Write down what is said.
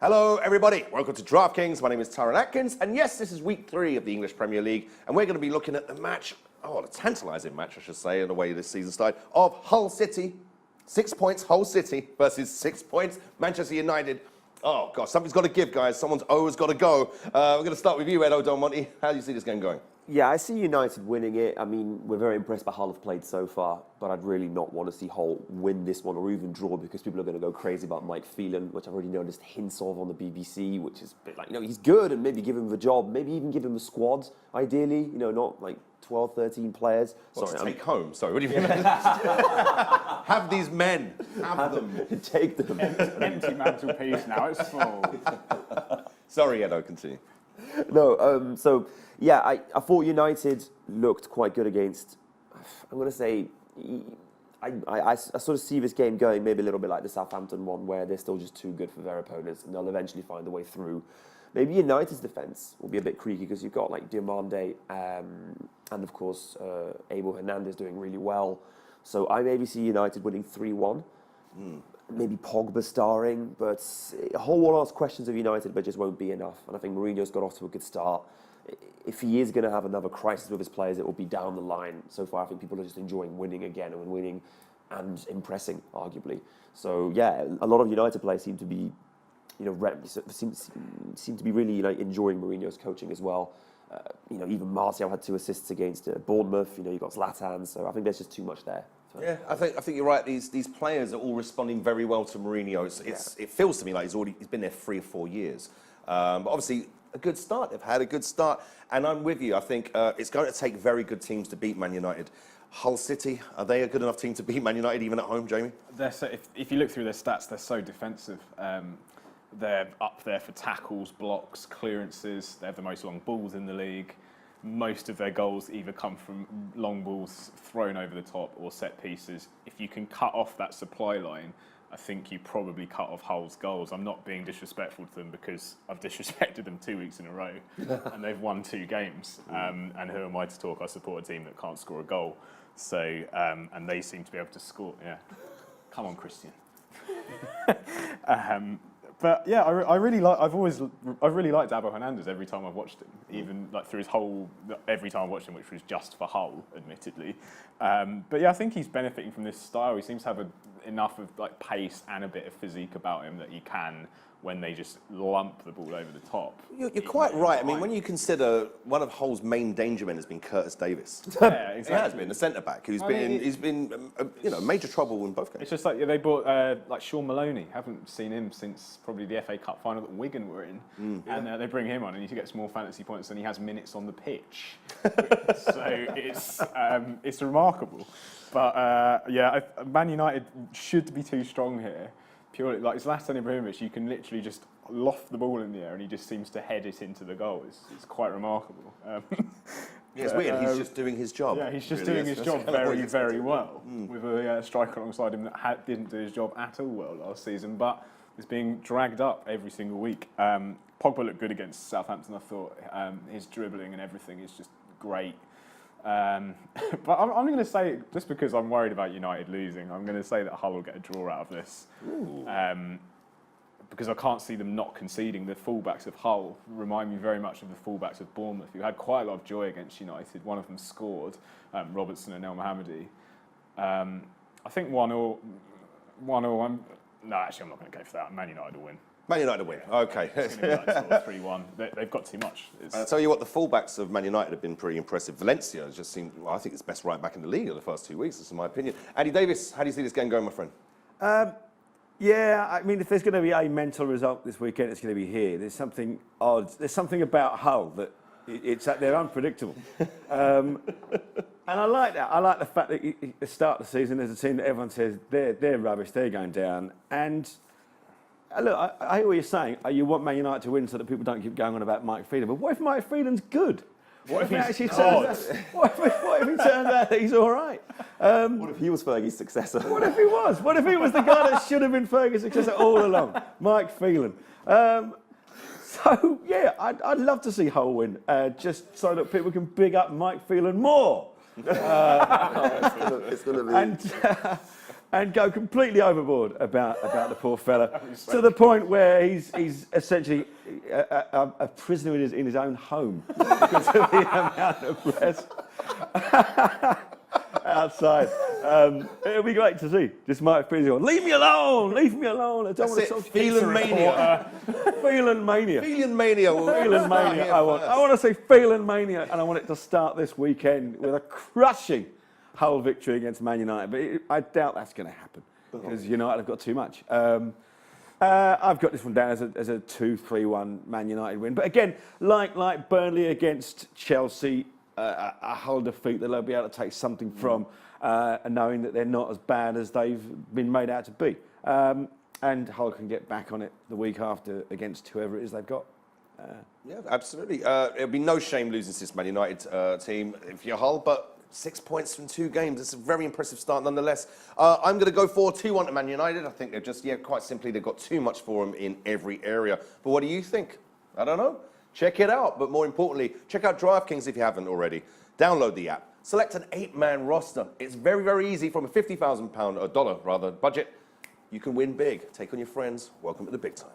Hello, everybody. Welcome to DraftKings. My name is Taran Atkins, and yes, this is week 3 of the English Premier League, and we're going to be looking at the match, the tantalising match, I should say, in the way this season started, of Hull City. 6 points, Hull City versus 6 points, Manchester United. Oh, gosh, something's got to give, guys. Someone's always got to go. We're going to start with you, Edo Del Monte. How do you see this game going? Yeah, I see United winning it. I mean, we're very impressed by how Hull have played so far, but I'd really not want to see Hull win this one or even draw because people are going to go crazy about Mike Phelan, which I've already noticed hints of on the BBC, which is a bit like, he's good and maybe give him the job, maybe even give him a squad, ideally, not like 12, 13 players. Sorry, take home. Sorry, what do you mean? Have these men. Have them. Take them. Empty mantelpiece now, it's full. Sorry, Edo, continue. No, I thought United looked quite good against, I'm going to say, I sort of see this game going maybe a little bit like the Southampton one, where they're still just too good for their opponents, and they'll eventually find a way through. Maybe United's defence will be a bit creaky because you've got like Diomande and, of course, Abel Hernandez doing really well. So I maybe see United winning 3-1. Maybe Pogba starring, but a whole lot of questions of United, but just won't be enough. And I think Mourinho's got off to a good start. If he is going to have another crisis with his players, it will be down the line. So far, I think people are just enjoying winning again and winning and impressing, arguably. So yeah, a lot of United players seem to be, seem to be really enjoying Mourinho's coaching as well. Even Martial had 2 assists against Bournemouth. You've got Zlatan, so I think there's just too much there. Yeah, I think you're right. These players are all responding very well to Mourinho. It feels to me like he's been there 3 or 4 years. But obviously, a good start. They've had a good start, and I'm with you. I think it's going to take very good teams to beat Man United. Hull City, are they a good enough team to beat Man United even at home, Jamie? If you look through their stats, they're so defensive. They're up there for tackles, blocks, clearances. They have the most long balls in the league. Most of their goals either come from long balls thrown over the top or set pieces. If you can cut off that supply line, I think you probably cut off Hull's goals. I'm not being disrespectful to them because I've disrespected them 2 weeks in a row and they've won 2 games. And who am I to talk? I support a team that can't score a goal. So, and they seem to be able to score. Yeah. Come on, Christian. But yeah, I really liked Abel Hernandez every time I've watched him, even through every time I've watched him, which was just for Hull, admittedly. But yeah, I think he's benefiting from this style. He seems to have enough of pace and a bit of physique about him that he can, when they just lump the ball over the top. You're quite right. I mean, when you consider one of Hull's main danger men has been Curtis Davis. Yeah, exactly. He has been the centre back who's been major trouble in both games. It's just they bought Sean Maloney. Haven't seen him since probably the FA Cup final that Wigan were in, and they bring him on, and he gets more fantasy points than he has minutes on the pitch. So it's remarkable. But Man United should be too strong here. Purely, like Zlatan Ibrahimovic, you can literally just loft the ball in the air and he just seems to head it into the goal. It's quite remarkable. It's weird. He's just doing his job. Yeah, he's just doing his job very, very well. With a striker alongside him that didn't do his job at all well last season, but is being dragged up every single week. Pogba looked good against Southampton, I thought. His dribbling and everything is just great. But I'm going to say, just because I'm worried about United losing, I'm going to say that Hull will get a draw out of this. Because I can't see them not conceding. The fullbacks of Hull remind me very much of the fullbacks of Bournemouth, who had quite a lot of joy against United. One of them scored, Robertson and El Mohammadi. I think 1-0. No, actually, I'm not going to go for that. Man United will win. Man United win. Okay. It's going to be sort of 3-1. They've got too much. I'll tell you what, the fullbacks of Man United have been pretty impressive. Valencia has just seemed, I think it's best right back in the league in the first 2 weeks, that's in my opinion. Andy Davis, how do you see this game going, my friend? Yeah, I mean, if there's going to be a mental result this weekend, it's going to be here. There's something odd. There's something about Hull that they're unpredictable. And I like that. I like the fact that at the start of the season, there's a team that everyone says they're rubbish, they're going down. And look, I hear what you're saying. You want Man United to win so that people don't keep going on about Mike Phelan. But what if Mike Phelan's good? What if he actually turns out that he's all right? What if he was Fergie's successor? What if he was? What if he was the guy that should have been Fergie's successor all along? Mike Phelan. So, yeah, I'd love to see Hull win, just so that people can big up Mike Phelan more. It's going to be... and go completely overboard about the poor fella, to the point where he's essentially a prisoner in his own home because of the amount of press outside. It'll be great to see. Just Mike Physical. Leave me alone! Leave me alone! I don't want to talk Feeling mania. Feeling mania. Feeling mania. Feeling mania. I want to say feeling mania, and I want it to start this weekend with a crushing Hull victory against Man United. But I doubt that's going to happen because United have got too much. I've got this one down as a 2-3-1 Man United win. But again, like Burnley against Chelsea, a Hull defeat that they'll be able to take something from, knowing that they're not as bad as they've been made out to be. And Hull can get back on it the week after against whoever it is they've got. Yeah, absolutely. It'll be no shame losing to this Man United team if you're Hull, but 6 points from 2 games. It's a very impressive start nonetheless. I'm going to go for 2-1 to Man United. I think they're just, quite simply, they've got too much for them in every area. But what do you think? I don't know. Check it out. But more importantly, check out DraftKings if you haven't already. Download the app. Select an 8-man roster. It's very, very easy from a $50,000 budget. You can win big. Take on your friends. Welcome to the big time.